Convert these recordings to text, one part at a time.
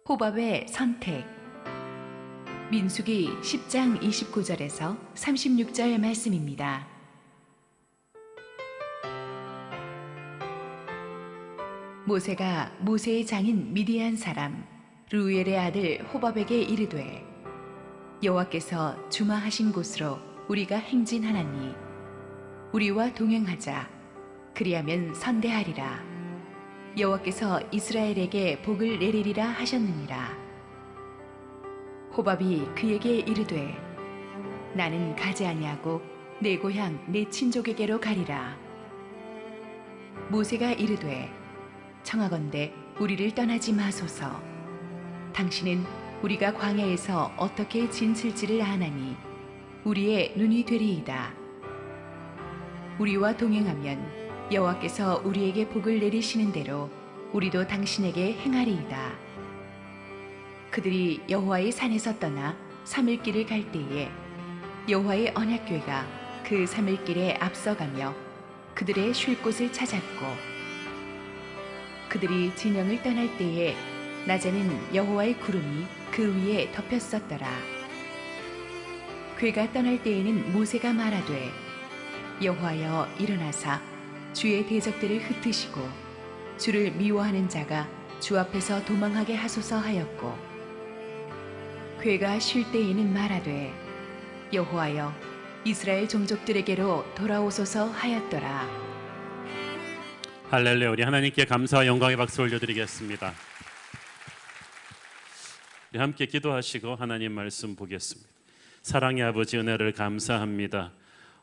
호밥의 선택. 민수기 10장 29절에서 36절 말씀입니다. 모세가 모세의 장인 미디안 사람 르우엘의 아들 호밥에게 이르되, 여호와께서 주마하신 곳으로 우리가 행진하나니 우리와 동행하자. 그리하면 선대하리라. 여호와께서 이스라엘에게 복을 내리리라 하셨느니라. 호밥이 그에게 이르되, 나는 가지 아니하고 내 고향 내 친족에게로 가리라. 모세가 이르되, 청하건대 우리를 떠나지 마소서. 당신은 우리가 광야에서 어떻게 진칠지를 아나니 우리의 눈이 되리이다. 우리와 동행하면 여호와께서 우리에게 복을 내리시는 대로 우리도 당신에게 행하리이다. 그들이 여호와의 산에서 떠나 3일 길을 갈 때에 여호와의 언약궤가 그 3일 길에 앞서가며 그들의 쉴 곳을 찾았고, 그들이 진영을 떠날 때에 낮에는 여호와의 구름이 그 위에 덮였었더라. 궤가 떠날 때에는 모세가 말하되, 여호와여 일어나사 주의 대적들을 흩으시고 주를 미워하는 자가 주 앞에서 도망하게 하소서 하였고, 궤가 쉴 때에는 말하되, 여호와여 이스라엘 종족들에게로 돌아오소서 하였더라. 할렐루야. 우리 하나님께 감사와 영광의 박수 올려드리겠습니다. 우리 함께 기도하시고 하나님 말씀 보겠습니다. 사랑의 아버지, 은혜를 감사합니다.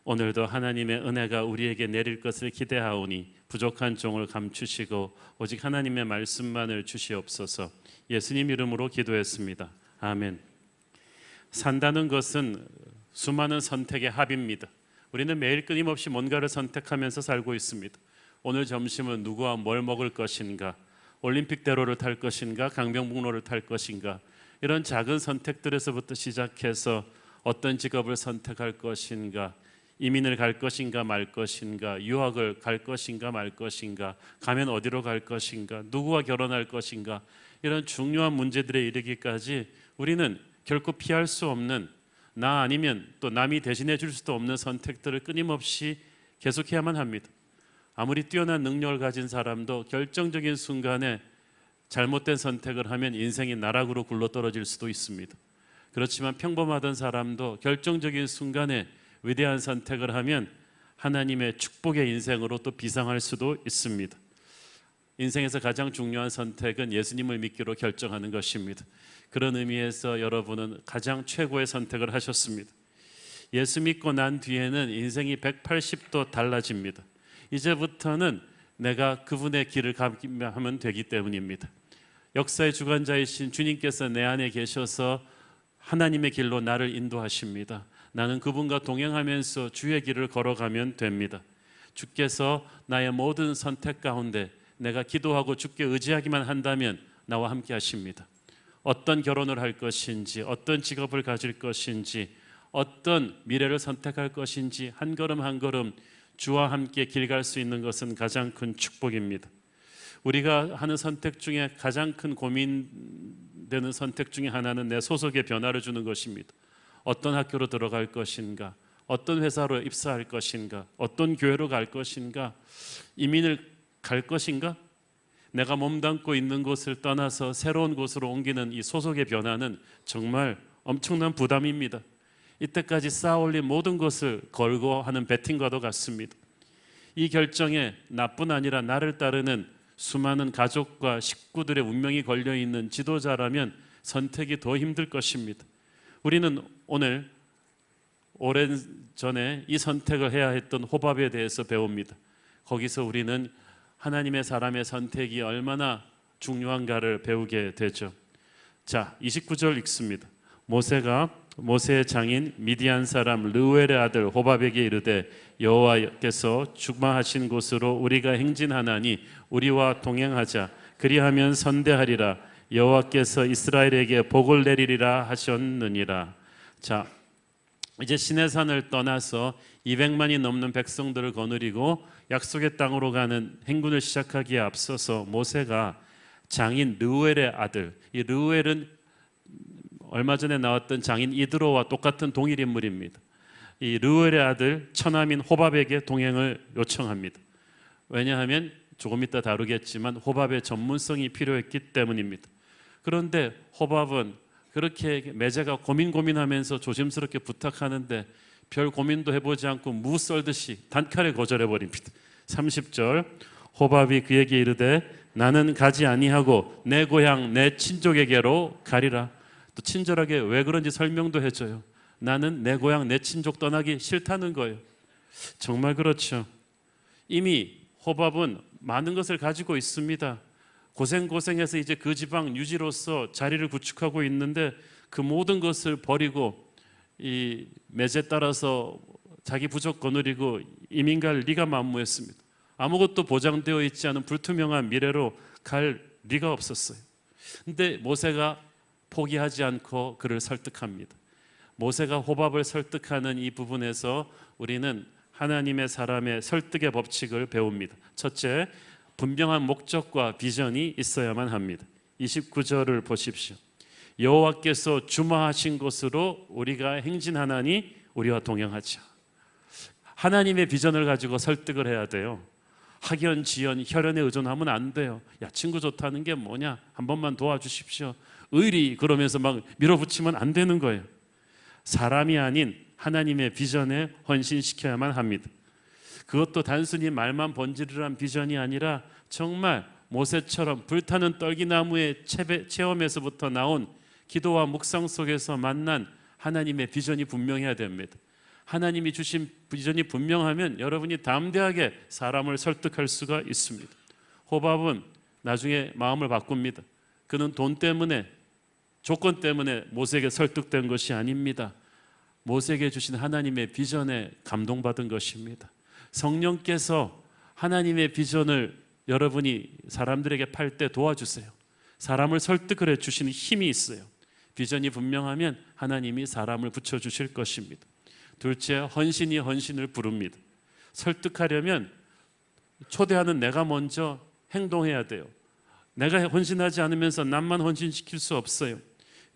오늘도 하나님의 은혜가 우리에게 내릴 것을 기대하오니 부족한 종을 감추시고 오직 하나님의 말씀만을 주시옵소서. 예수님 이름으로 기도했습니다. 아멘. 산다는 것은 수많은 선택의 합입니다. 우리는 매일 끊임없이 뭔가를 선택하면서 살고 있습니다. 오늘 점심은 누구와 뭘 먹을 것인가, 올림픽대로를 탈 것인가, 강변북로를 탈 것인가, 이런 작은 선택들에서부터 시작해서 어떤 직업을 선택할 것인가, 이민을 갈 것인가 말 것인가, 유학을 갈 것인가 말 것인가, 가면 어디로 갈 것인가, 누구와 결혼할 것인가, 이런 중요한 문제들에 이르기까지 우리는 결코 피할 수 없는, 나 아니면 또 남이 대신해 줄 수도 없는 선택들을 끊임없이 계속해야만 합니다. 아무리 뛰어난 능력을 가진 사람도 결정적인 순간에 잘못된 선택을 하면 인생이 나락으로 굴러떨어질 수도 있습니다. 그렇지만 평범하던 사람도 결정적인 순간에 위대한 선택을 하면 하나님의 축복의 인생으로 또 비상할 수도 있습니다. 인생에서 가장 중요한 선택은 예수님을 믿기로 결정하는 것입니다. 그런 의미에서 여러분은 가장 최고의 선택을 하셨습니다. 예수 믿고 난 뒤에는 인생이 180도 달라집니다. 이제부터는 내가 그분의 길을 가면 되기 때문입니다. 역사의 주관자이신 주님께서 내 안에 계셔서 하나님의 길로 나를 인도하십니다. 나는 그분과 동행하면서 주의 길을 걸어가면 됩니다. 주께서 나의 모든 선택 가운데 내가 기도하고 주께 의지하기만 한다면 나와 함께 하십니다. 어떤 결혼을 할 것인지, 어떤 직업을 가질 것인지, 어떤 미래를 선택할 것인지 한 걸음 한 걸음 주와 함께 길 갈 수 있는 것은 가장 큰 축복입니다. 우리가 하는 선택 중에 가장 큰 고민되는 선택 중에 하나는 내 소속의 변화를 주는 것입니다. 어떤 학교로 들어갈 것인가, 어떤 회사로 입사할 것인가, 어떤 교회로 갈 것인가, 이민을 갈 것인가, 내가 몸담고 있는 곳을 떠나서 새로운 곳으로 옮기는 이 소속의 변화는 정말 엄청난 부담입니다. 이때까지 쌓아올린 모든 것을 걸고 하는 배팅과도 같습니다. 이 결정에 나뿐 아니라 나를 따르는 수많은 가족과 식구들의 운명이 걸려있는 지도자라면 선택이 더 힘들 것입니다. 우리는 오늘 오랜 전에 이 선택을 해야 했던 호밥에 대해서 배웁니다. 거기서 우리는 하나님의 사람의 선택이 얼마나 중요한가를 배우게 되죠. 자, 29절 읽습니다. 모세가 모세의 장인 미디안 사람 르우엘의 아들 호밥에게 이르되, 여호와께서 주마하신 곳으로 우리가 행진하나니 우리와 동행하자. 그리하면 선대하리라. 여호와께서 이스라엘에게 복을 내리리라 하셨느니라. 자, 이제 시내산을 떠나서 200만이 넘는 백성들을 거느리고 약속의 땅으로 가는 행군을 시작하기에 앞서서 모세가 장인 르우엘의 아들, 이 르우엘은 얼마 전에 나왔던 장인 이드로와 똑같은 동일 인물입니다. 이 르우엘의 아들 처남인 호밥에게 동행을 요청합니다. 왜냐하면 조금 이따 다루겠지만 호밥의 전문성이 필요했기 때문입니다. 그런데 호밥은 그렇게 매제가 고민하면서 조심스럽게 부탁하는데 별 고민도 해보지 않고 무 썰듯이 단칼에 거절해버립니다. 30절, 호밥이 그에게 이르되 나는 가지 아니하고 내 고향 내 친족에게로 가리라. 또 친절하게 왜 그런지 설명도 해줘요. 나는 내 고향 내 친족 떠나기 싫다는 거예요. 정말 그렇죠. 이미 호밥은 많은 것을 가지고 있습니다. 고생해서 이제 그 지방 유지로서 자리를 구축하고 있는데 그 모든 것을 버리고 이 매제 따라서 자기 부족 거느리고 이민 갈 리가 만무했습니다. 아무것도 보장되어 있지 않은 불투명한 미래로 갈 리가 없었어요. 근데 모세가 포기하지 않고 그를 설득합니다. 모세가 호밥을 설득하는 이 부분에서 우리는 하나님의 사람의 설득의 법칙을 배웁니다. 첫째, 분명한 목적과 비전이 있어야만 합니다. 29절을 보십시오. 여호와께서 주마하신 곳으로 우리가 행진하나니 우리와 동행하자. 하나님의 비전을 가지고 설득을 해야 돼요. 학연, 지연, 혈연에 의존하면 안 돼요. 야, 친구 좋다는 게 뭐냐? 한 번만 도와주십시오. 의리 그러면서 막 밀어붙이면 안 되는 거예요. 사람이 아닌 하나님의 비전에 헌신시켜야만 합니다. 그것도 단순히 말만 번지르르한 비전이 아니라 정말 모세처럼 불타는 떨기나무의 체험에서부터 나온 기도와 묵상 속에서 만난 하나님의 비전이 분명해야 됩니다. 하나님이 주신 비전이 분명하면 여러분이 담대하게 사람을 설득할 수가 있습니다. 호밥은 나중에 마음을 바꿉니다. 그는 돈 때문에, 조건 때문에 모세에게 설득된 것이 아닙니다. 모세에게 주신 하나님의 비전에 감동받은 것입니다. 성령께서 하나님의 비전을 여러분이 사람들에게 팔 때 도와주세요. 사람을 설득을 해주시는 힘이 있어요. 비전이 분명하면 하나님이 사람을 붙여주실 것입니다. 둘째, 헌신이 헌신을 부릅니다. 설득하려면 초대하는 내가 먼저 행동해야 돼요. 내가 헌신하지 않으면서 남만 헌신시킬 수 없어요.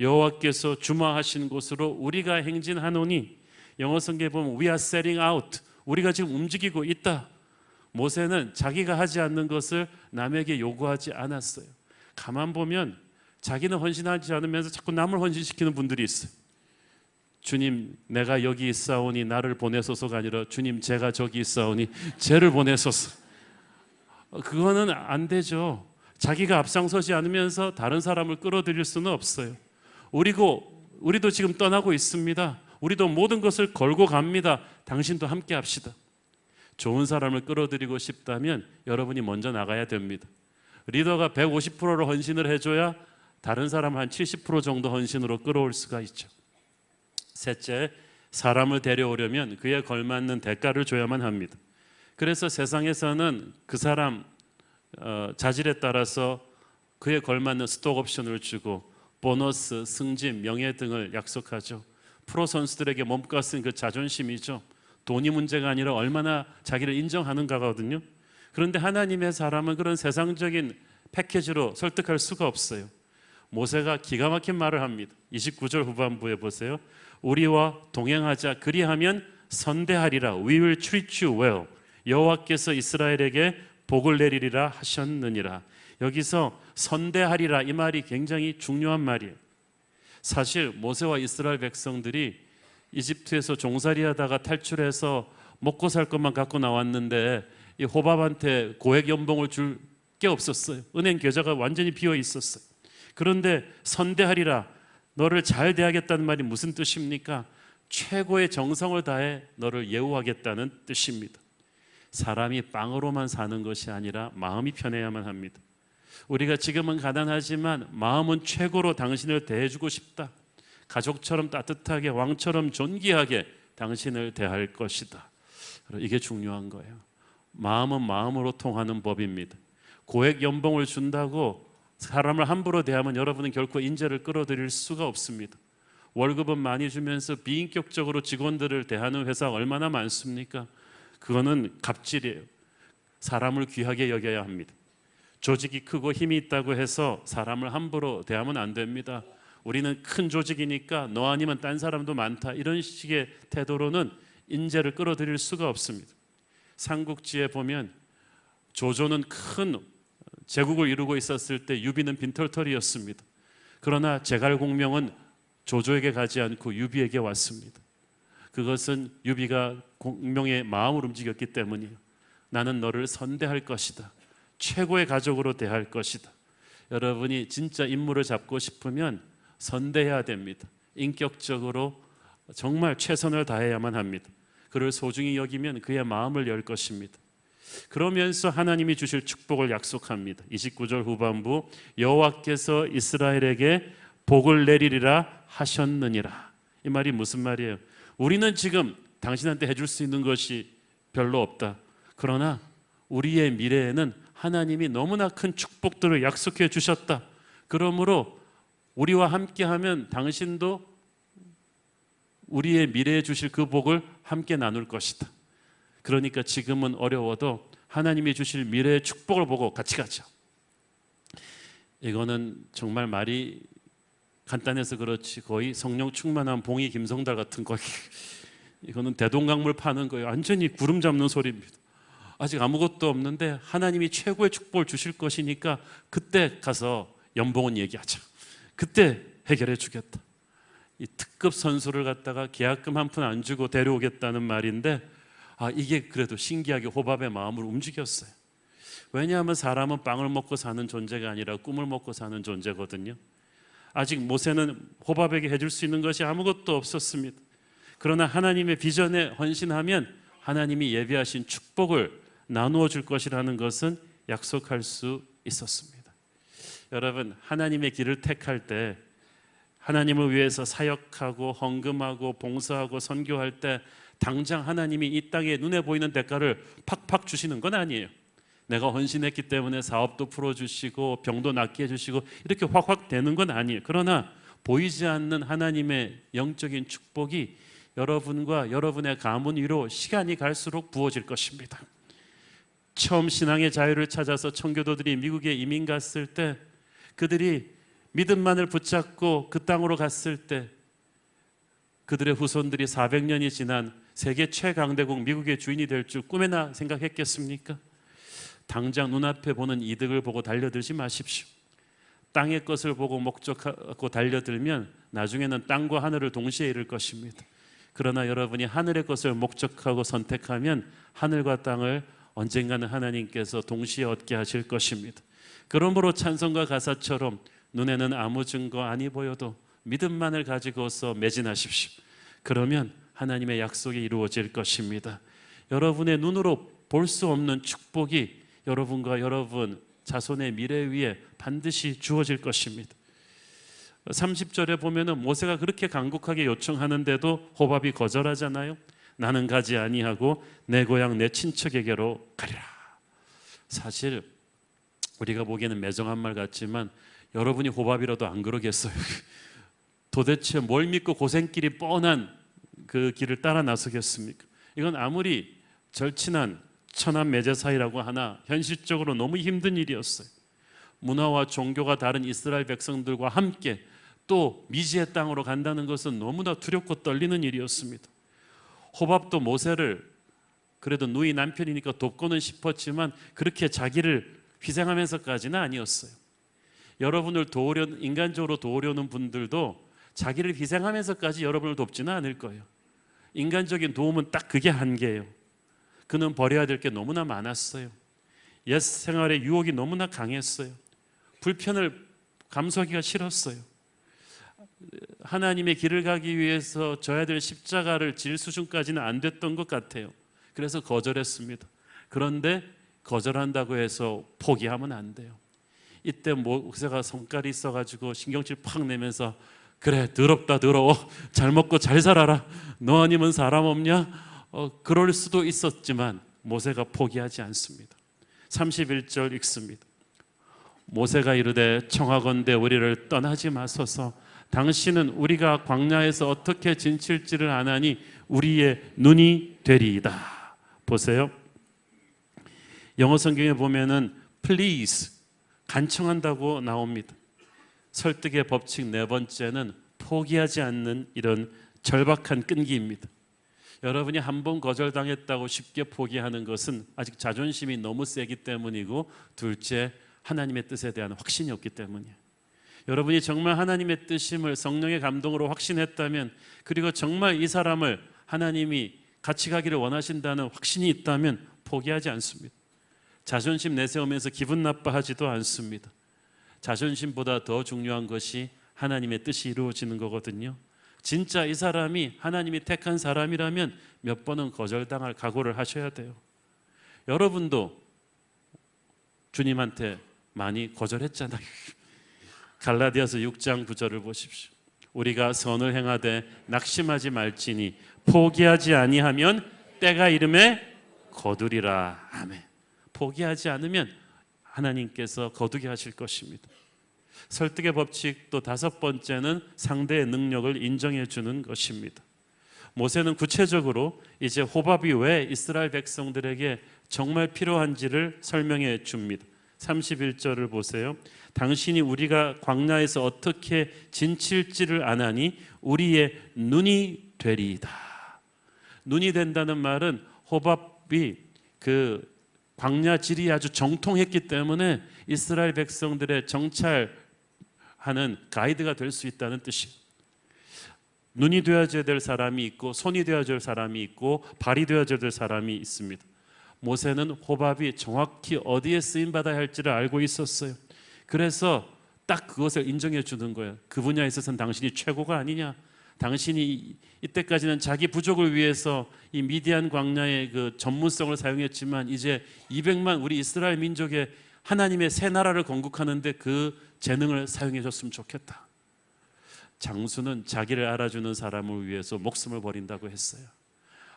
여호와께서 주마하신 곳으로 우리가 행진하노니, 영어 성경에 보면 We are setting out, 우리가 지금 움직이고 있다. 모세는 자기가 하지 않는 것을 남에게 요구하지 않았어요. 가만 보면 자기는 헌신하지 않으면서 자꾸 남을 헌신시키는 분들이 있어요. 주님, 내가 여기 있사오니 나를 보내소서가 아니라 주님, 제가 저기 있사오니 쟤를 보내소서. 그거는 안 되죠. 자기가 앞장서지 않으면서 다른 사람을 끌어들일 수는 없어요. 우리도 지금 떠나고 있습니다. 우리도 모든 것을 걸고 갑니다. 당신도 함께 합시다. 좋은 사람을 끌어들이고 싶다면 여러분이 먼저 나가야 됩니다. 리더가 150%로 헌신을 해줘야 다른 사람 한 70% 정도 헌신으로 끌어올 수가 있죠. 셋째, 사람을 데려오려면 그에 걸맞는 대가를 줘야만 합니다. 그래서 세상에서는 그 사람 자질에 따라서 그에 걸맞는 스톡 옵션을 주고 보너스, 승진, 명예 등을 약속하죠. 프로 선수들에게 몸값은 그 자존심이죠. 돈이 문제가 아니라 얼마나 자기를 인정하는가거든요. 그런데 하나님의 사람은 그런 세상적인 패키지로 설득할 수가 없어요. 모세가 기가 막힌 말을 합니다. 29절 후반부에 보세요. 우리와 동행하자, 그리하면 선대하리라. We will treat you well. 여호와께서 이스라엘에게 복을 내리리라 하셨느니라. 여기서 선대하리라, 이 말이 굉장히 중요한 말이에요. 사실 모세와 이스라엘 백성들이 이집트에서 종살이하다가 탈출해서 먹고 살 것만 갖고 나왔는데 이 호밥한테 고액 연봉을 줄 게 없었어요. 은행 계좌가 완전히 비어 있었어요. 그런데 선대하리라, 너를 잘 대하겠다는 말이 무슨 뜻입니까? 최고의 정성을 다해 너를 예우하겠다는 뜻입니다. 사람이 빵으로만 사는 것이 아니라 마음이 편해야만 합니다. 우리가 지금은 가난하지만 마음은 최고로 당신을 대해주고 싶다. 가족처럼 따뜻하게, 왕처럼 존귀하게 당신을 대할 것이다. 이게 중요한 거예요. 마음은 마음으로 통하는 법입니다. 고액 연봉을 준다고 사람을 함부로 대하면 여러분은 결코 인재를 끌어들일 수가 없습니다. 월급은 많이 주면서 비인격적으로 직원들을 대하는 회사가 얼마나 많습니까? 그거는 갑질이에요. 사람을 귀하게 여겨야 합니다. 조직이 크고 힘이 있다고 해서 사람을 함부로 대하면 안 됩니다. 우리는 큰 조직이니까 너 아니면 딴 사람도 많다, 이런 식의 태도로는 인재를 끌어들일 수가 없습니다. 삼국지에 보면 조조는 큰 제국을 이루고 있었을 때 유비는 빈털터리였습니다. 그러나 제갈공명은 조조에게 가지 않고 유비에게 왔습니다. 그것은 유비가 공명의 마음을 움직였기 때문이에요. 나는 너를 선대할 것이다. 최고의 가족으로 대할 것이다. 여러분이 진짜 임무를 잡고 싶으면 선대해야 됩니다. 인격적으로 정말 최선을 다해야만 합니다. 그를 소중히 여기면 그의 마음을 열 것입니다. 그러면서 하나님이 주실 축복을 약속합니다. 29절 후반부, 여호와께서 이스라엘에게 복을 내리리라 하셨느니라. 이 말이 무슨 말이에요? 우리는 지금 당신한테 해줄 수 있는 것이 별로 없다. 그러나 우리의 미래에는 하나님이 너무나 큰 축복들을 약속해 주셨다. 그러므로 우리와 함께하면 당신도 우리의 미래에 주실 그 복을 함께 나눌 것이다. 그러니까 지금은 어려워도 하나님이 주실 미래의 축복을 보고 같이 가자. 이거는 정말 말이 간단해서 그렇지 거의 성령 충만한 봉이 김성달 같은 거. 이거는 대동강물 파는 거예요. 완전히 구름 잡는 소리입니다. 아직 아무것도 없는데 하나님이 최고의 축복을 주실 것이니까 그때 가서 연봉은 얘기하자. 그때 해결해 주겠다. 이 특급 선수를 갖다가 계약금 한 푼 안 주고 데려오겠다는 말인데, 이게 그래도 신기하게 호밥의 마음을 움직였어요. 왜냐하면 사람은 빵을 먹고 사는 존재가 아니라 꿈을 먹고 사는 존재거든요. 아직 모세는 호밥에게 해줄 수 있는 것이 아무것도 없었습니다. 그러나 하나님의 비전에 헌신하면 하나님이 예비하신 축복을 나누어 줄 것이라는 것은 약속할 수 있었습니다. 여러분, 하나님의 길을 택할 때, 하나님을 위해서 사역하고 헌금하고 봉사하고 선교할 때 당장 하나님이 이 땅에 눈에 보이는 대가를 팍팍 주시는 건 아니에요. 내가 헌신했기 때문에 사업도 풀어주시고 병도 낫게 해주시고 이렇게 확확 되는 건 아니에요. 그러나 보이지 않는 하나님의 영적인 축복이 여러분과 여러분의 가문 위로 시간이 갈수록 부어질 것입니다. 처음 신앙의 자유를 찾아서 청교도들이 미국에 이민 갔을 때 그들이 믿음만을 붙잡고 그 땅으로 갔을 때 그들의 후손들이 400년이 지난 세계 최강대국 미국의 주인이 될 줄 꿈에나 생각했겠습니까? 당장 눈앞에 보는 이득을 보고 달려들지 마십시오. 땅의 것을 보고 목적하고 달려들면 나중에는 땅과 하늘을 동시에 이룰 것입니다. 그러나 여러분이 하늘의 것을 목적하고 선택하면 하늘과 땅을 언젠가는 하나님께서 동시에 얻게 하실 것입니다. 그러므로 찬송가 가사처럼 눈에는 아무 증거 아니 보여도 믿음만을 가지고서 매진하십시오. 그러면 하나님의 약속이 이루어질 것입니다. 여러분의 눈으로 볼 수 없는 축복이 여러분과 여러분 자손의 미래 위에 반드시 주어질 것입니다. 30절에 보면은 모세가 그렇게 간곡하게 요청하는데도 호밥이 거절하잖아요. 나는 가지 아니하고 내 고향 내 친척에게로 가리라. 사실 우리가 보기에는 매정한 말 같지만 여러분이 호밥이라도 안 그러겠어요. 도대체 뭘 믿고 고생길이 뻔한 그 길을 따라 나서겠습니까? 이건 아무리 절친한 천한 매제 사이라고 하나 현실적으로 너무 힘든 일이었어요. 문화와 종교가 다른 이스라엘 백성들과 함께 또 미지의 땅으로 간다는 것은 너무나 두렵고 떨리는 일이었습니다. 호밥도 모세를 그래도 누이 남편이니까 돕고는 싶었지만 그렇게 자기를 희생하면서까지는 아니었어요. 여러분을 인간적으로 도우려는 분들도 자기를 희생하면서까지 여러분을 돕지는 않을 거예요. 인간적인 도움은 딱 그게 한계예요. 그는 버려야 될 게 너무나 많았어요. 옛 생활의 유혹이 너무나 강했어요. 불편을 감수하기가 싫었어요. 하나님의 길을 가기 위해서 져야 될 십자가를 질 수준까지는 안 됐던 것 같아요. 그래서 거절했습니다. 그런데 거절한다고 해서 포기하면 안 돼요. 이때 모세가 성깔이 있어가지고 신경질 팍 내면서 그래 더럽다 더러워 잘 먹고 잘 살아라 너 아니면 사람 없냐 그럴 수도 있었지만 모세가 포기하지 않습니다. 31절 읽습니다. 모세가 이르되 청하건대 우리를 떠나지 마소서 당신은 우리가 광야에서 어떻게 지칠지를 아나니 우리의 눈이 되리이다. 보세요. 영어 성경에 보면은 please 간청한다고 나옵니다. 설득의 법칙 네 번째는 포기하지 않는 이런 절박한 끈기입니다. 여러분이 한 번 거절당했다고 쉽게 포기하는 것은 아직 자존심이 너무 세기 때문이고, 둘째, 하나님의 뜻에 대한 확신이 없기 때문이에요. 여러분이 정말 하나님의 뜻임을 성령의 감동으로 확신했다면, 그리고 정말 이 사람을 하나님이 같이 가기를 원하신다는 확신이 있다면 포기하지 않습니다. 자존심 내세우면서 기분 나빠하지도 않습니다. 자존심보다 더 중요한 것이 하나님의 뜻이 이루어지는 거거든요. 진짜 이 사람이 하나님이 택한 사람이라면 몇 번은 거절당할 각오를 하셔야 돼요. 여러분도 주님한테 많이 거절했잖아요. 갈라디아서 6장 9절을 보십시오. 우리가 선을 행하되 낙심하지 말지니 포기하지 아니하면 때가 이름에 거두리라. 아멘. 포기하지 않으면 하나님께서 거두게 하실 것입니다. 설득의 법칙 또 다섯 번째는 상대의 능력을 인정해 주는 것입니다. 모세는 구체적으로 이제 호밥이 왜 이스라엘 백성들에게 정말 필요한지를 설명해 줍니다. 31절을 보세요. 당신이 우리가 광야에서 어떻게 진칠지를 아나니 우리의 눈이 되리이다. 눈이 된다는 말은 호밥이 그 광야 질이 아주 정통했기 때문에 이스라엘 백성들의 정찰하는 가이드가 될 수 있다는 뜻이에요. 눈이 되어져야 될 사람이 있고, 손이 되어져야 될 사람이 있고, 발이 되어져야 될 사람이 있습니다. 모세는 호밥이 정확히 어디에 쓰임받아야 할지를 알고 있었어요. 그래서 딱 그것을 인정해 주는 거예요. 그 분야에 있어서는 당신이 최고가 아니냐. 당신이 이때까지는 자기 부족을 위해서 이 미디안 광야의 그 전문성을 사용했지만 이제 200만 우리 이스라엘 민족의 하나님의 새 나라를 건국하는데 그 재능을 사용해 줬으면 좋겠다. 장수는 자기를 알아주는 사람을 위해서 목숨을 버린다고 했어요.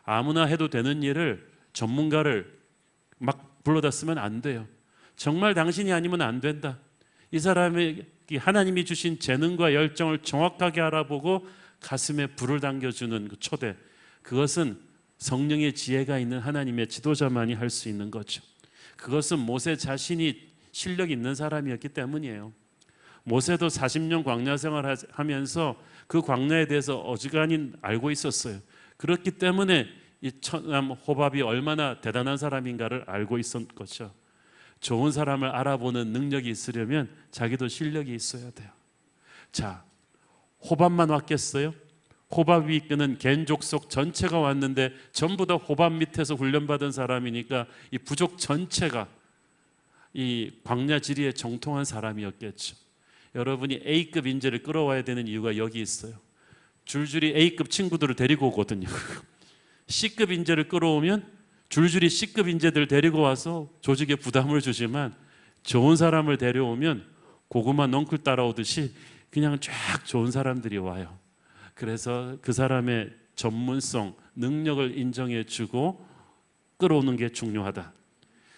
아무나 해도 되는 일을 전문가를 막 불러다 쓰면 안 돼요. 정말 당신이 아니면 안 된다. 이 사람의 하나님이 주신 재능과 열정을 정확하게 알아보고 가슴에 불을 당겨주는 그 초대, 그것은 성령의 지혜가 있는 하나님의 지도자만이 할 수 있는 거죠. 그것은 모세 자신이 실력 있는 사람이었기 때문이에요. 모세도 40년 광야 생활하면서 그 광야에 대해서 어지간히 알고 있었어요. 그렇기 때문에 이 처남 호밥이 얼마나 대단한 사람인가를 알고 있었던 거죠. 좋은 사람을 알아보는 능력이 있으려면 자기도 실력이 있어야 돼요. 자, 호밥만 왔겠어요? 호밥이 이끄는 겐 족속 전체가 왔는데 전부 다 호밥 밑에서 훈련받은 사람이니까 이 부족 전체가 이 광야 지리에 정통한 사람이었겠죠. 여러분이 A급 인재를 끌어와야 되는 이유가 여기 있어요. 줄줄이 A급 친구들을 데리고 오거든요. C급 인재를 끌어오면 줄줄이 C급 인재들 데리고 와서 조직에 부담을 주지만, 좋은 사람을 데려오면 고구마 넝쿨 따라오듯이 그냥 쫙 좋은 사람들이 와요. 그래서 그 사람의 전문성, 능력을 인정해 주고 끌어오는 게 중요하다.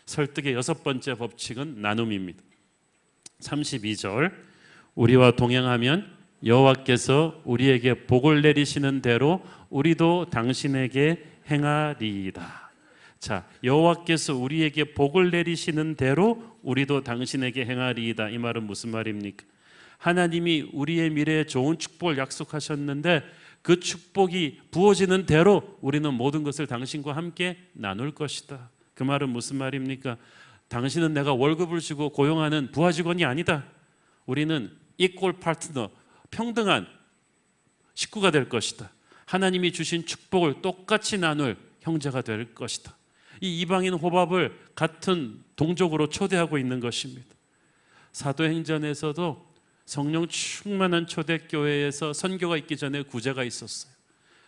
설득의 여섯 번째 법칙은 나눔입니다. 32절, 우리와 동행하면 여호와께서 우리에게 복을 내리시는 대로 우리도 당신에게 행하리이다. 자, 여호와께서 우리에게 복을 내리시는 대로 우리도 당신에게 행하리이다. 이 말은 무슨 말입니까? 하나님이 우리의 미래에 좋은 축복을 약속하셨는데 그 축복이 부어지는 대로 우리는 모든 것을 당신과 함께 나눌 것이다. 그 말은 무슨 말입니까? 당신은 내가 월급을 주고 고용하는 부하 직원이 아니다. 우리는 equal partner, 평등한 식구가 될 것이다. 하나님이 주신 축복을 똑같이 나눌 형제가 될 것이다. 이 이방인 호밥을 같은 동족으로 초대하고 있는 것입니다. 사도행전에서도 성령 충만한 초대교회에서 선교가 있기 전에 구제가 있었어요.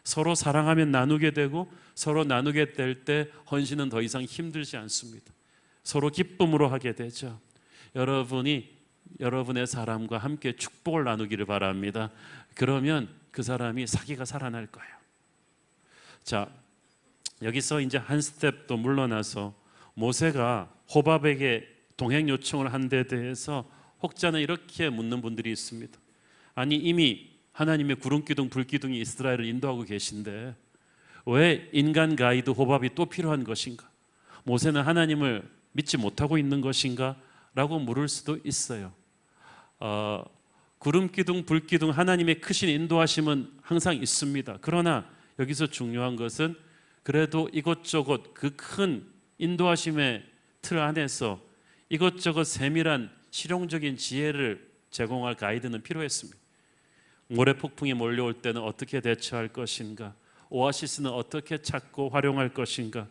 서로 사랑하면 나누게 되고, 서로 나누게 될 때 헌신은 더 이상 힘들지 않습니다. 서로 기쁨으로 하게 되죠. 여러분이 여러분의 사람과 함께 축복을 나누기를 바랍니다. 그러면 그 사람이 사기가 살아날 거예요. 자, 여기서 이제 한 스텝 또 물러나서 모세가 호밥에게 동행 요청을 한 데 대해서 혹자는 이렇게 묻는 분들이 있습니다. 아니, 이미 하나님의 구름기둥 불기둥이 이스라엘을 인도하고 계신데 왜 인간 가이드 호밥이 또 필요한 것인가? 모세는 하나님을 믿지 못하고 있는 것인가? 라고 물을 수도 있어요. 구름 기둥, 불 기둥, 하나님의 크신 인도하심은 항상 있습니다. 그러나 여기서 중요한 것은 그래도 이것저것 그 큰 인도하심의 틀 안에서 이것저것 세밀한 실용적인 지혜를 제공할 가이드는 필요했습니다. 모래폭풍이 몰려올 때는 어떻게 대처할 것인가? 오아시스는 어떻게 찾고 활용할 것인가?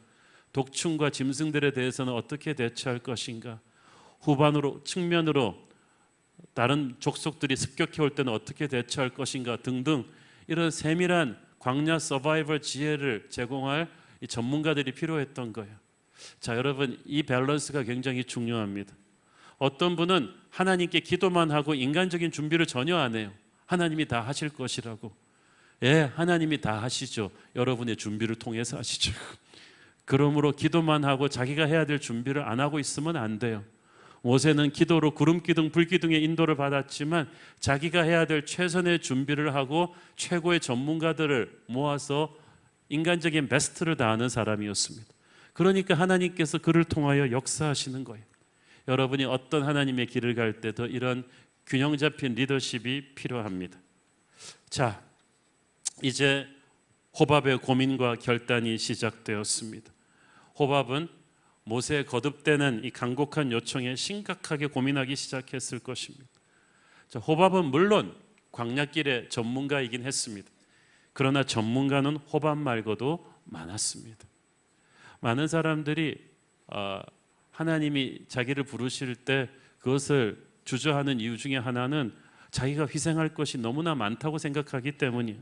독충과 짐승들에 대해서는 어떻게 대처할 것인가? 후반으로 측면으로 다른 족속들이 습격해 올 때는 어떻게 대처할 것인가 등등 이런 세밀한 광야 서바이벌 지혜를 제공할 이 전문가들이 필요했던 거예요. 자, 여러분, 이 밸런스가 굉장히 중요합니다. 어떤 분은 하나님께 기도만 하고 인간적인 준비를 전혀 안 해요. 하나님이 다 하실 것이라고. 예, 하나님이 다 하시죠. 여러분의 준비를 통해서 하시죠. 그러므로 기도만 하고 자기가 해야 될 준비를 안 하고 있으면 안 돼요. 모세는 기도로 구름 기둥, 불 기둥의 인도를 받았지만 자기가 해야 될 최선의 준비를 하고 최고의 전문가들을 모아서 인간적인 베스트를 다하는 사람이었습니다. 그러니까 하나님께서 그를 통하여 역사하시는 거예요. 여러분이 어떤 하나님의 길을 갈 때도 이런 균형 잡힌 리더십이 필요합니다. 자, 이제 호밥의 고민과 결단이 시작되었습니다. 호밥은 모세의 거듭되는 이 간곡한 요청에 심각하게 고민하기 시작했을 것입니다. 자, 호밥은 물론 광야길의 전문가이긴 했습니다. 그러나 전문가는 호밥 말고도 많았습니다. 많은 사람들이 하나님이 자기를 부르실 때 그것을 주저하는 이유 중에 하나는 자기가 희생할 것이 너무나 많다고 생각하기 때문이에요.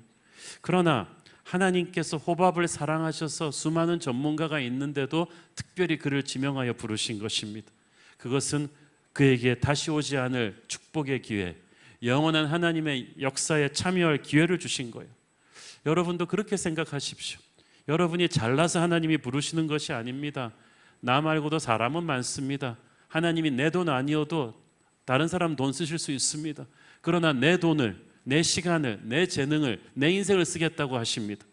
그러나 하나님께서 호밥을 사랑하셔서 수많은 전문가가 있는데도 특별히 그를 지명하여 부르신 것입니다. 그것은 그에게 다시 오지 않을 축복의 기회, 영원한 하나님의 역사에 참여할 기회를 주신 거예요. 여러분도 그렇게 생각하십시오. 여러분이 잘나서 하나님이 부르시는 것이 아닙니다. 나 말고도 사람은 많습니다. 하나님이 내 돈 아니어도 다른 사람 돈 쓰실 수 있습니다. 그러나 내 돈을, 내 시간을, 내 재능을, 내 인생을 쓰겠다고 하십니다.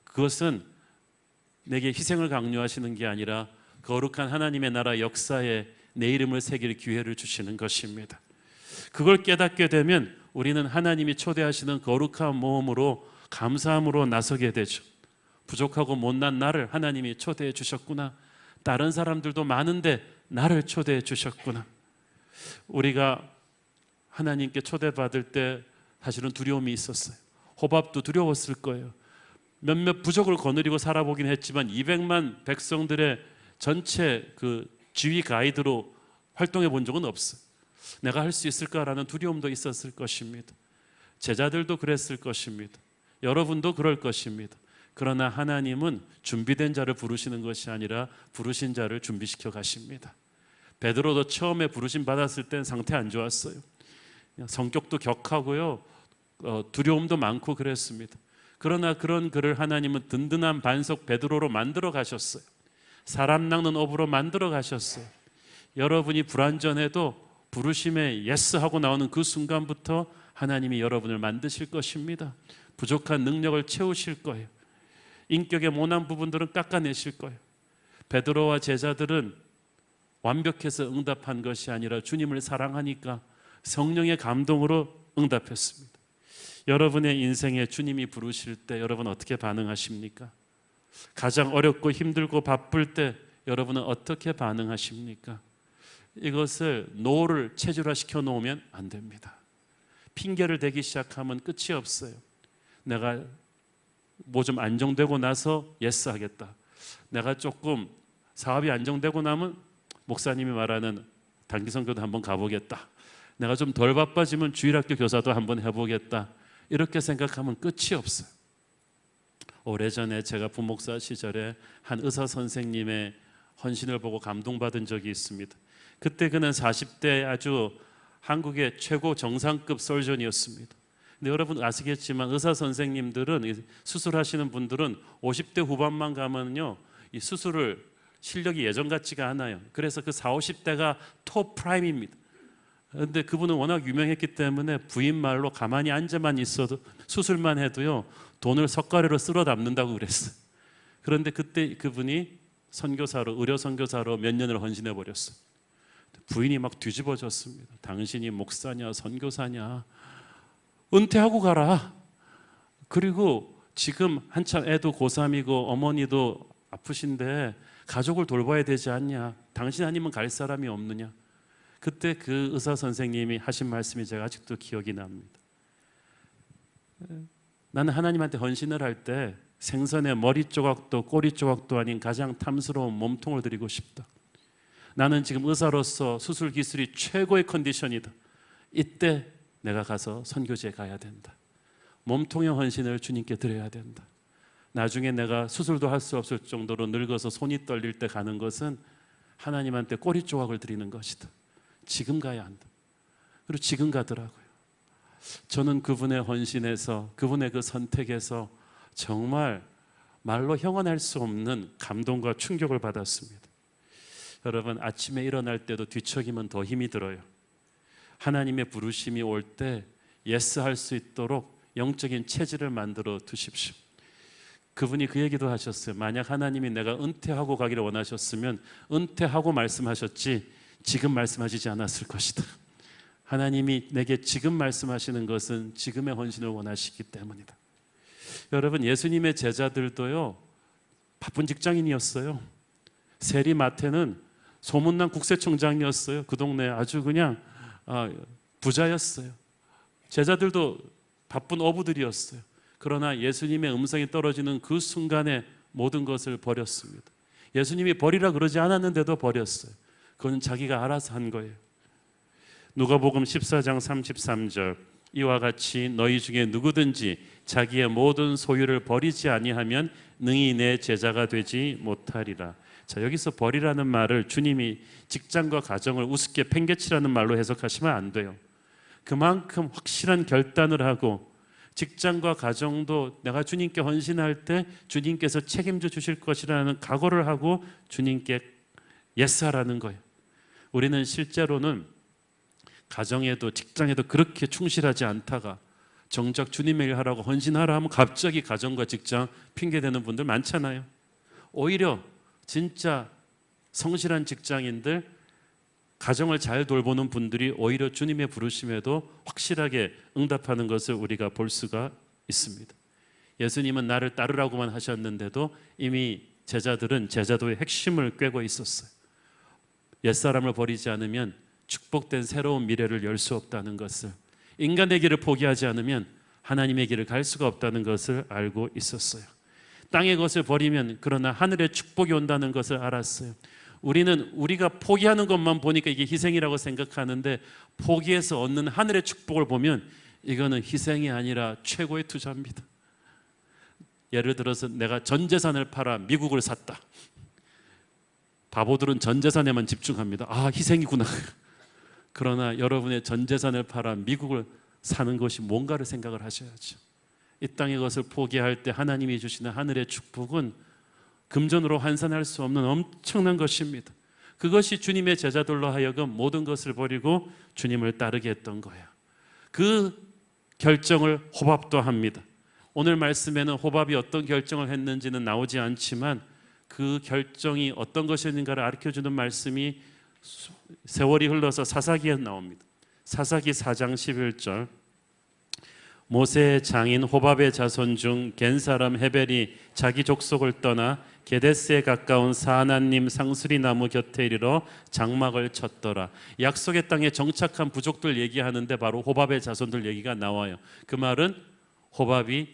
그것은 내게 희생을 강요하시는 게 아니라 거룩한 하나님의 나라 역사에 내 이름을 새길 기회를 주시는 것입니다. 그걸 깨닫게 되면 우리는 하나님이 초대하시는 거룩한 모험으로 감사함으로 나서게 되죠. 부족하고 못난 나를 하나님이 초대해 주셨구나. 다른 사람들도 많은데 나를 초대해 주셨구나. 우리가 하나님께 초대받을 때 사실은 두려움이 있었어요. 호밥도 두려웠을 거예요. 몇몇 부족을 거느리고 살아보긴 했지만 200만 백성들의 전체 그 지휘 가이드로 활동해 본 적은 없어요. 내가 할 수 있을까라는 두려움도 있었을 것입니다. 제자들도 그랬을 것입니다. 여러분도 그럴 것입니다. 그러나 하나님은 준비된 자를 부르시는 것이 아니라 부르신 자를 준비시켜 가십니다. 베드로도 처음에 부르심 받았을 땐 상태 안 좋았어요. 성격도 격하고요, 두려움도 많고 그랬습니다. 그러나 그런 그를 하나님은 든든한 반석 베드로로 만들어 가셨어요. 사람 낚는 어부로 만들어 가셨어요. 여러분이 불완전해도 부르심에 예스 하고 나오는 그 순간부터 하나님이 여러분을 만드실 것입니다. 부족한 능력을 채우실 거예요. 인격의 모난 부분들은 깎아내실 거예요. 베드로와 제자들은 완벽해서 응답한 것이 아니라 주님을 사랑하니까 성령의 감동으로 응답했습니다. 여러분의 인생에 주님이 부르실 때 여러분 어떻게 반응하십니까? 가장 어렵고 힘들고 바쁠 때 여러분은 어떻게 반응하십니까? 이것을 노를 체질화시켜 놓으면 안 됩니다. 핑계를 대기 시작하면 끝이 없어요. 내가 뭐 좀 안정되고 나서 예스 하겠다. 내가 조금 사업이 안정되고 나면 목사님이 말하는 단기 선교도 한번 가보겠다. 내가 좀 덜 바빠지면 주일학교 교사도 한번 해보겠다. 이렇게 생각하면 끝이 없어요. 오래전에 제가 부목사 시절에 한 의사 선생님의 헌신을 보고 감동받은 적이 있습니다. 그때 그는 40대 아주 한국의 최고 정상급 설전이었습니다. 근데 여러분 아시겠지만 의사 선생님들은, 수술하시는 분들은 50대 후반만 가면요, 이 수술을 실력이 예전 같지가 않아요. 그래서 그 40, 50대가 톱 프라임입니다. 그런데 그분은 워낙 유명했기 때문에 부인 말로 가만히 앉아만 있어도, 수술만 해도요 돈을 석가래로 쓸어 담는다고 그랬어요. 그런데 그때 그분이 선교사로, 의료 선교사로 몇 년을 헌신해 버렸어요. 부인이 막 뒤집어졌습니다. 당신이 목사냐 선교사냐, 은퇴하고 가라. 그리고 지금 한참 애도 고3이고 어머니도 아프신데 가족을 돌봐야 되지 않냐, 당신 아니면 갈 사람이 없느냐. 그때 그 의사 선생님이 하신 말씀이 제가 아직도 기억이 납니다. 나는 하나님한테 헌신을 할 때 생선의 머리 조각도 꼬리 조각도 아닌 가장 탐스러운 몸통을 드리고 싶다. 나는 지금 의사로서 수술 기술이 최고의 컨디션이다. 이때 내가 가서 선교지에 가야 된다. 몸통의 헌신을 주님께 드려야 된다. 나중에 내가 수술도 할 수 없을 정도로 늙어서 손이 떨릴 때 가는 것은 하나님한테 꼬리 조각을 드리는 것이다. 지금 가야 한다. 그리고 지금 가더라고요. 저는 그분의 헌신에서, 그분의 그 선택에서 정말 말로 형언할 수 없는 감동과 충격을 받았습니다. 여러분, 아침에 일어날 때도 뒤척이면 더 힘이 들어요. 하나님의 부르심이 올 때 예스 할 수 있도록 영적인 체질을 만들어 두십시오. 그분이 그 얘기도 하셨어요. 만약 하나님이 내가 은퇴하고 가기를 원하셨으면 은퇴하고 말씀하셨지 지금 말씀하시지 않았을 것이다. 하나님이 내게 지금 말씀하시는 것은 지금의 헌신을 원하시기 때문이다. 여러분, 예수님의 제자들도요, 바쁜 직장인이었어요. 세리 마태는 소문난 국세청장이었어요. 그 동네 아주 그냥 부자였어요. 제자들도 바쁜 어부들이었어요. 그러나 예수님의 음성이 떨어지는 그 순간에 모든 것을 버렸습니다. 예수님이 버리라 그러지 않았는데도 버렸어요. 그건 자기가 알아서 한 거예요. 누가복음 14장 33절, 이와 같이 너희 중에 누구든지 자기의 모든 소유를 버리지 아니하면 능히 내 제자가 되지 못하리라. 자, 여기서 버리라는 말을 주님이 직장과 가정을 우습게 팽개치라는 말로 해석하시면 안 돼요. 그만큼 확실한 결단을 하고, 직장과 가정도 내가 주님께 헌신할 때 주님께서 책임져 주실 것이라는 각오를 하고 주님께 예스하라는 거예요. 우리는 실제로는 가정에도 직장에도 그렇게 충실하지 않다가 정작 주님의 일 하라고 헌신하라 하면 갑자기 가정과 직장 핑계대는 분들 많잖아요. 오히려 진짜 성실한 직장인들, 가정을 잘 돌보는 분들이 오히려 주님의 부르심에도 확실하게 응답하는 것을 우리가 볼 수가 있습니다. 예수님은 나를 따르라고만 하셨는데도 이미 제자들은 제자도의 핵심을 꿰고 있었어요. 옛사람을 버리지 않으면 축복된 새로운 미래를 열 수 없다는 것을, 인간의 길을 포기하지 않으면 하나님의 길을 갈 수가 없다는 것을 알고 있었어요. 땅의 것을 버리면 그러나 하늘의 축복이 온다는 것을 알았어요. 우리는 우리가 포기하는 것만 보니까 이게 희생이라고 생각하는데, 포기해서 얻는 하늘의 축복을 보면 이거는 희생이 아니라 최고의 투자입니다. 예를 들어서 내가 전 재산을 팔아 미국을 샀다. 바보들은 전 재산에만 집중합니다. 아, 희생이구나. 그러나 여러분의 전 재산을 팔아 미국을 사는 것이 뭔가를 생각을 하셔야죠. 이 땅의 것을 포기할 때 하나님이 주시는 하늘의 축복은 금전으로 환산할 수 없는 엄청난 것입니다. 그것이 주님의 제자들로 하여금 모든 것을 버리고 주님을 따르게 했던 거예요. 그 결정을 호밥도 합니다. 오늘 말씀에는 호밥이 어떤 결정을 했는지는 나오지 않지만 그 결정이 어떤 것이었는가를 가르쳐주는 말씀이 세월이 흘러서 사사기에 나옵니다. 사사기 4장 11절, 모세의 장인 호밥의 자손 중 겐 사람 헤벨이 자기 족속을 떠나 게데스에 가까운 사하나님 상수리 나무 곁에 이르러 장막을 쳤더라. 약속의 땅에 정착한 부족들 얘기하는데 바로 호밥의 자손들 얘기가 나와요. 그 말은 호밥이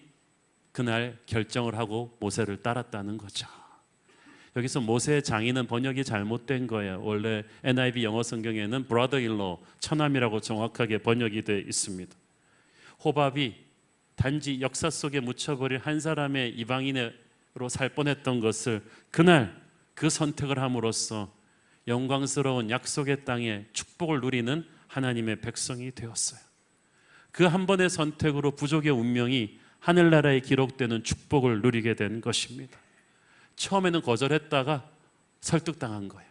그날 결정을 하고 모세를 따랐다는 거죠. 여기서 모세의 장인은 번역이 잘못된 거예요. 원래 NIV 영어 성경에는 brother-in-law, 처남이라고 정확하게 번역이 되어 있습니다. 호밥이 단지 역사 속에 묻혀버릴 한 사람의 이방인으로 살 뻔했던 것을 그날 그 선택을 함으로써 영광스러운 약속의 땅에 축복을 누리는 하나님의 백성이 되었어요. 그 한 번의 선택으로 부족의 운명이 하늘나라에 기록되는 축복을 누리게 된 것입니다. 처음에는 거절했다가 설득당한 거예요.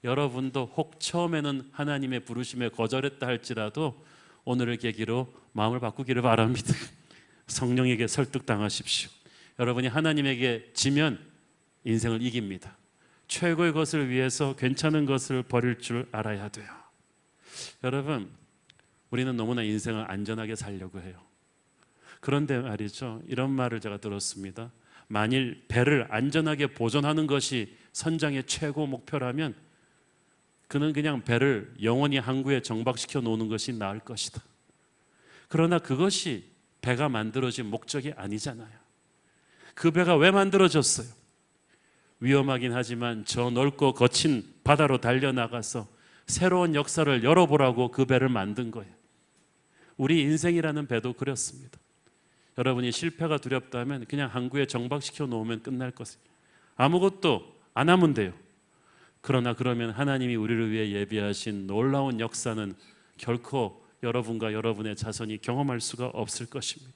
여러분도 혹 처음에는 하나님의 부르심에 거절했다 할지라도 오늘을 계기로 마음을 바꾸기를 바랍니다. 성령에게 설득당하십시오. 여러분이 하나님에게 지면 인생을 이깁니다. 최고의 것을 위해서 괜찮은 것을 버릴 줄 알아야 돼요. 여러분, 우리는 너무나 인생을 안전하게 살려고 해요. 그런데 말이죠, 이런 말을 제가 들었습니다. 만일 배를 안전하게 보존하는 것이 선장의 최고 목표라면 그는 그냥 배를 영원히 항구에 정박시켜 놓는 것이 나을 것이다. 그러나 그것이 배가 만들어진 목적이 아니잖아요. 그 배가 왜 만들어졌어요? 위험하긴 하지만 저 넓고 거친 바다로 달려나가서 새로운 역사를 열어보라고 그 배를 만든 거예요. 우리 인생이라는 배도 그렇습니다. 여러분이 실패가 두렵다면 그냥 항구에 정박시켜 놓으면 끝날 것이에요. 아무것도 안 하면 돼요. 그러나 그러면 하나님이 우리를 위해 예비하신 놀라운 역사는 결코 여러분과 여러분의 자손이 경험할 수가 없을 것입니다.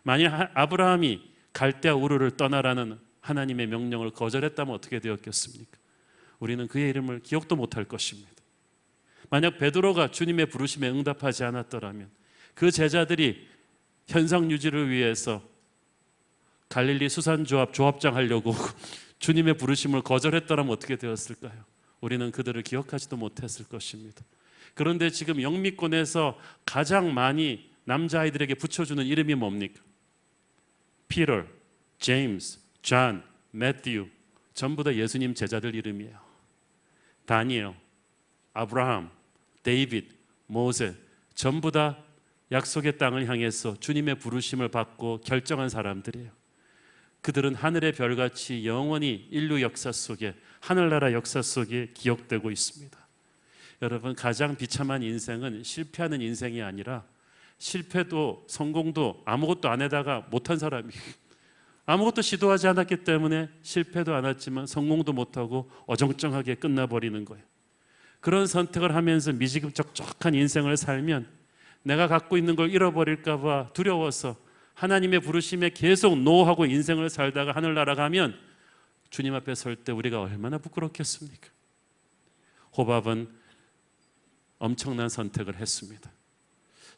만약 아브라함이 갈대아 우르를 떠나라는 하나님의 명령을 거절했다면 어떻게 되었겠습니까? 우리는 그의 이름을 기억도 못할 것입니다. 만약 베드로가 주님의 부르심에 응답하지 않았더라면 그 제자들이 현상 유지를 위해서 갈릴리 수산조합 조합장 하려고 주님의 부르심을 거절했더라면 어떻게 되었을까요? 우리는 그들을 기억하지도 못했을 것입니다. 그런데 지금 영미권에서 가장 많이 남자아이들에게 붙여주는 이름이 뭡니까? 피터, 제임스, 존, 매튜, 전부 다 예수님 제자들 이름이에요. 다니엘, 아브라함, 데이빗, 모세, 전부 다 약속의 땅을 향해서 주님의 부르심을 받고 결정한 사람들이에요. 그들은 하늘의 별같이 영원히 인류 역사 속에, 하늘나라 역사 속에 기억되고 있습니다. 여러분, 가장 비참한 인생은 실패하는 인생이 아니라 실패도 성공도 아무것도 안 해다가 못한 사람이, 아무것도 시도하지 않았기 때문에 실패도 안 했지만 성공도 못하고 어정쩡하게 끝나버리는 거예요. 그런 선택을 하면서 미지근적적한 인생을 살면 내가 갖고 있는 걸 잃어버릴까 봐 두려워서 하나님의 부르심에 계속 노하고 인생을 살다가 하늘나라 가면 주님 앞에 설 때 우리가 얼마나 부끄럽겠습니까? 호밥은 엄청난 선택을 했습니다.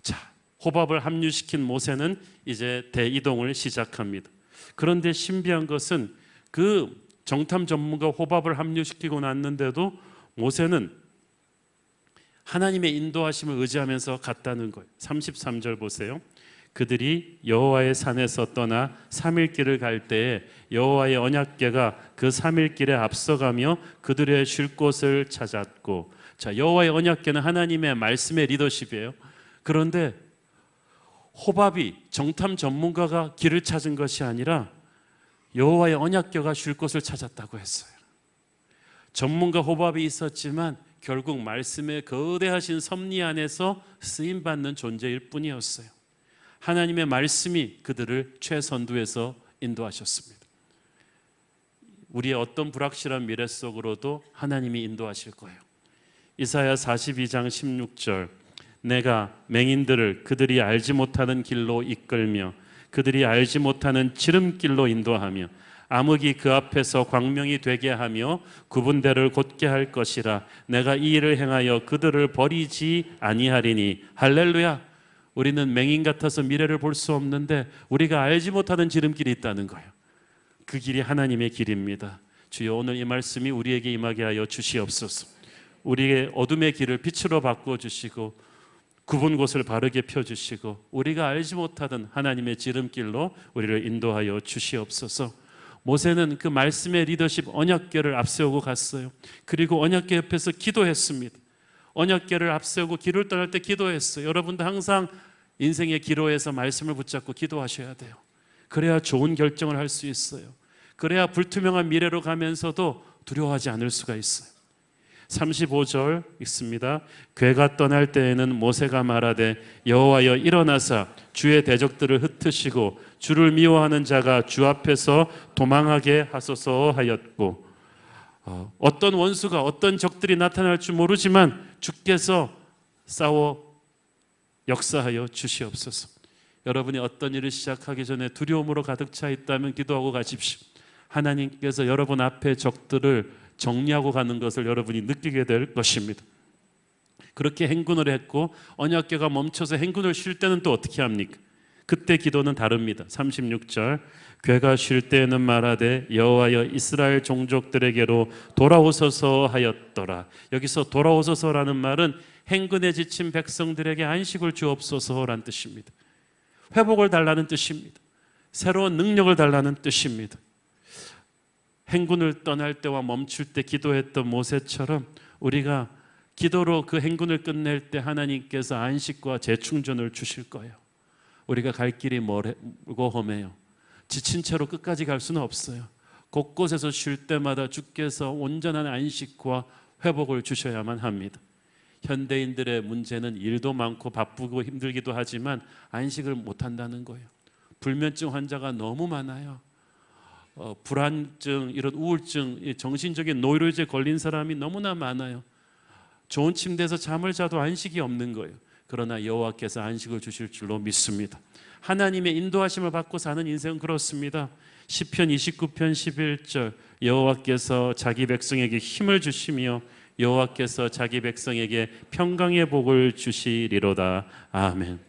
자, 호밥을 합류시킨 모세는 이제 대이동을 시작합니다. 그런데 신비한 것은 그 정탐 전문가 호밥을 합류시키고 났는데도 모세는 하나님의 인도하심을 의지하면서 갔다는 거예요. 33절 보세요. 그들이 여호와의 산에서 떠나 3일 길을 갈 때에 여호와의 언약궤가 그 3일 길에 앞서가며 그들의 쉴 곳을 찾았고, 자, 여호와의 언약궤는 하나님의 말씀의 리더십이에요. 그런데 호밥이 정탐 전문가가 길을 찾은 것이 아니라 여호와의 언약궤가 쉴 곳을 찾았다고 했어요. 전문가 호밥이 있었지만 결국 말씀의 거대하신 섭리 안에서 쓰임받는 존재일 뿐이었어요. 하나님의 말씀이 그들을 최선두에서 인도하셨습니다. 우리의 어떤 불확실한 미래 속으로도 하나님이 인도하실 거예요. 이사야 42장 16절, 내가 맹인들을 그들이 알지 못하는 길로 이끌며 그들이 알지 못하는 지름길로 인도하며 암흑이 그 앞에서 광명이 되게 하며 구분대를 곧게 할 것이라. 내가 이 일을 행하여 그들을 버리지 아니하리니. 할렐루야. 우리는 맹인 같아서 미래를 볼 수 없는데 우리가 알지 못하는 지름길이 있다는 거예요. 그 길이 하나님의 길입니다. 주여, 오늘 이 말씀이 우리에게 임하게 하여 주시옵소서. 우리의 어둠의 길을 빛으로 바꿔주시고 굽은 곳을 바르게 펴주시고 우리가 알지 못하던 하나님의 지름길로 우리를 인도하여 주시옵소서. 모세는 그 말씀의 리더십 언약궤를 앞세우고 갔어요. 그리고 언약궤 옆에서 기도했습니다. 언약궤를 앞세우고 길을 떠날 때 기도했어요. 여러분도 항상 인생의 기로에서 말씀을 붙잡고 기도하셔야 돼요. 그래야 좋은 결정을 할 수 있어요. 그래야 불투명한 미래로 가면서도 두려워하지 않을 수가 있어요. 35절 읽습니다. 궤가 떠날 때에는 모세가 말하되 여호와여 일어나사 주의 대적들을 흩으시고 주를 미워하는 자가 주 앞에서 도망하게 하소서 하였고, 어떤 원수가 어떤 적들이 나타날 줄 모르지만 주께서 싸워 역사하여 주시옵소서. 여러분이 어떤 일을 시작하기 전에 두려움으로 가득 차 있다면 기도하고 가십시오. 하나님께서 여러분 앞에 적들을 정리하고 가는 것을 여러분이 느끼게 될 것입니다. 그렇게 행군을 했고 언약궤가 멈춰서 행군을 쉴 때는 또 어떻게 합니까? 그때 기도는 다릅니다. 36절 괴가 쉴 때에는 말하되 여호와여 이스라엘 종족들에게로 돌아오소서 하였더라. 여기서 돌아오소서라는 말은 행군에 지친 백성들에게 안식을 주옵소서라는 뜻입니다. 회복을 달라는 뜻입니다. 새로운 능력을 달라는 뜻입니다. 행군을 떠날 때와 멈출 때 기도했던 모세처럼 우리가 기도로 그 행군을 끝낼 때 하나님께서 안식과 재충전을 주실 거예요. 우리가 갈 길이 멀고 험해요. 지친 채로 끝까지 갈 수는 없어요. 곳곳에서 쉴 때마다 주께서 온전한 안식과 회복을 주셔야만 합니다. 현대인들의 문제는 일도 많고 바쁘고 힘들기도 하지만 안식을 못한다는 거예요. 불면증 환자가 너무 많아요. 불안증, 이런 우울증, 정신적인 노이로제에 걸린 사람이 너무나 많아요. 좋은 침대에서 잠을 자도 안식이 없는 거예요. 그러나 여호와께서 안식을 주실 줄로 믿습니다. 하나님의 인도하심을 받고 사는 인생은 그렇습니다. 시편 29편 11절 여호와께서 자기 백성에게 힘을 주시며 여호와께서 자기 백성에게 평강의 복을 주시리로다. 아멘.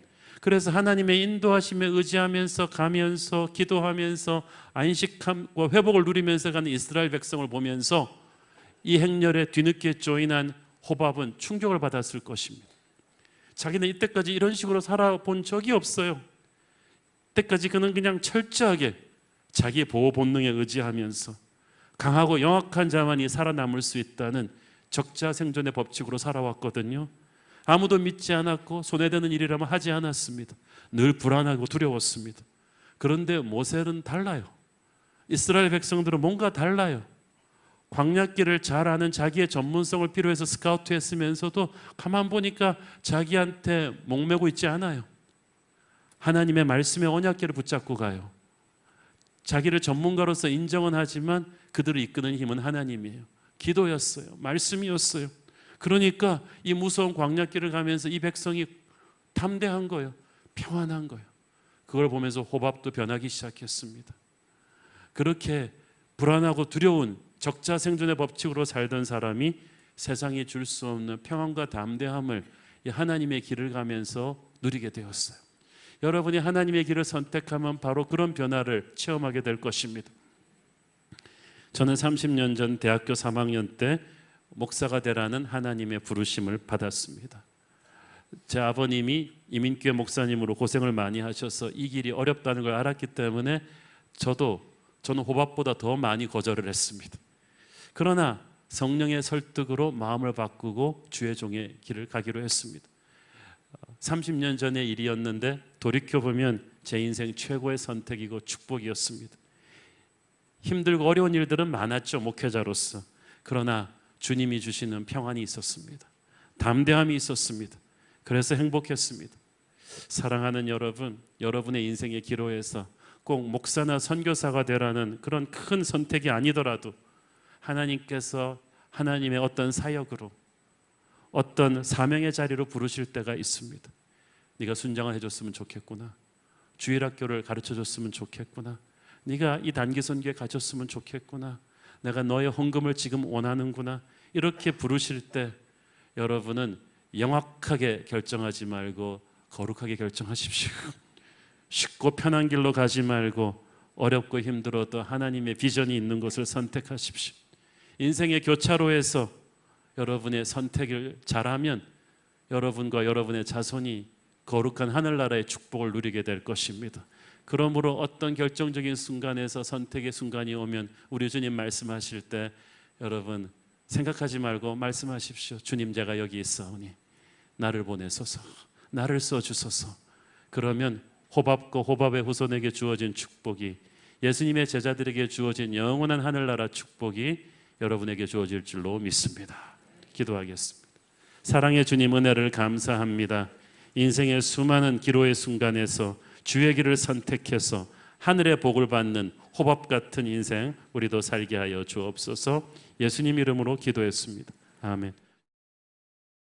그래서 하나님의 인도하심에 의지하면서 가면서 기도하면서 안식함과 회복을 누리면서 가는 이스라엘 백성을 보면서 이 행렬에 뒤늦게 조인한 호밥은 충격을 받았을 것입니다. 자기는 이때까지 이런 식으로 살아본 적이 없어요. 이때까지 그는 그냥 철저하게 자기 보호 본능에 의지하면서 강하고 영악한 자만이 살아남을 수 있다는 적자 생존의 법칙으로 살아왔거든요. 아무도 믿지 않았고 손에 드는 일이라면 하지 않았습니다. 늘 불안하고 두려웠습니다. 그런데 모세는 달라요. 이스라엘 백성들은 뭔가 달라요. 광야길을 잘 아는 자기의 전문성을 필요해서 스카우트 했으면서도 가만 보니까 자기한테 목매고 있지 않아요. 하나님의 말씀의 언약궤를 붙잡고 가요. 자기를 전문가로서 인정은 하지만 그들을 이끄는 힘은 하나님이에요. 기도였어요. 말씀이었어요. 그러니까 이 무서운 광야길을 가면서 이 백성이 담대한 거예요. 평안한 거예요. 그걸 보면서 호밥도 변하기 시작했습니다. 그렇게 불안하고 두려운 적자 생존의 법칙으로 살던 사람이 세상이 줄 수 없는 평안과 담대함을 하나님의 길을 가면서 누리게 되었어요. 여러분이 하나님의 길을 선택하면 바로 그런 변화를 체험하게 될 것입니다. 저는 30년 전 대학교 3학년 때 목사가 되라는 하나님의 부르심을 받았습니다. 제 아버님이 이민교회 목사님으로 고생을 많이 하셔서 이 길이 어렵다는 걸 알았기 때문에 저는 호밥보다 더 많이 거절을 했습니다. 그러나 성령의 설득으로 마음을 바꾸고 주의 종의 길을 가기로 했습니다. 30년 전의 일이었는데 돌이켜보면 제 인생 최고의 선택이고 축복이었습니다. 힘들고 어려운 일들은 많았죠, 목회자로서. 그러나 주님이 주시는 평안이 있었습니다. 담대함이 있었습니다. 그래서 행복했습니다. 사랑하는 여러분, 여러분의 인생의 기로에서 꼭 목사나 선교사가 되라는 그런 큰 선택이 아니더라도 하나님께서 하나님의 어떤 사역으로 어떤 사명의 자리로 부르실 때가 있습니다. 네가 순장을 해줬으면 좋겠구나. 주일학교를 가르쳐줬으면 좋겠구나. 네가 이 단기 선교에 가졌으면 좋겠구나. 내가 너의 헌금을 지금 원하는구나. 이렇게 부르실 때 여러분은 영악하게 결정하지 말고 거룩하게 결정하십시오. 쉽고 편한 길로 가지 말고 어렵고 힘들어도 하나님의 비전이 있는 것을 선택하십시오. 인생의 교차로에서 여러분의 선택을 잘하면 여러분과 여러분의 자손이 거룩한 하늘나라의 축복을 누리게 될 것입니다. 그러므로 어떤 결정적인 순간에서 선택의 순간이 오면 우리 주님 말씀하실 때 여러분 생각하지 말고 말씀하십시오. 주님, 제가 여기 있사오니 나를 보내소서, 나를 써주소서. 그러면 호밥과 호밥의 후손에게 주어진 축복이, 예수님의 제자들에게 주어진 영원한 하늘나라 축복이 여러분에게 주어질 줄로 믿습니다. 기도하겠습니다. 사랑의 주님, 은혜를 감사합니다. 인생의 수많은 기로의 순간에서 주의 길을 선택해서 하늘의 복을 받는 호밥 같은 인생 우리도 살게 하여 주옵소서. 예수님 이름으로 기도했습니다. 아멘.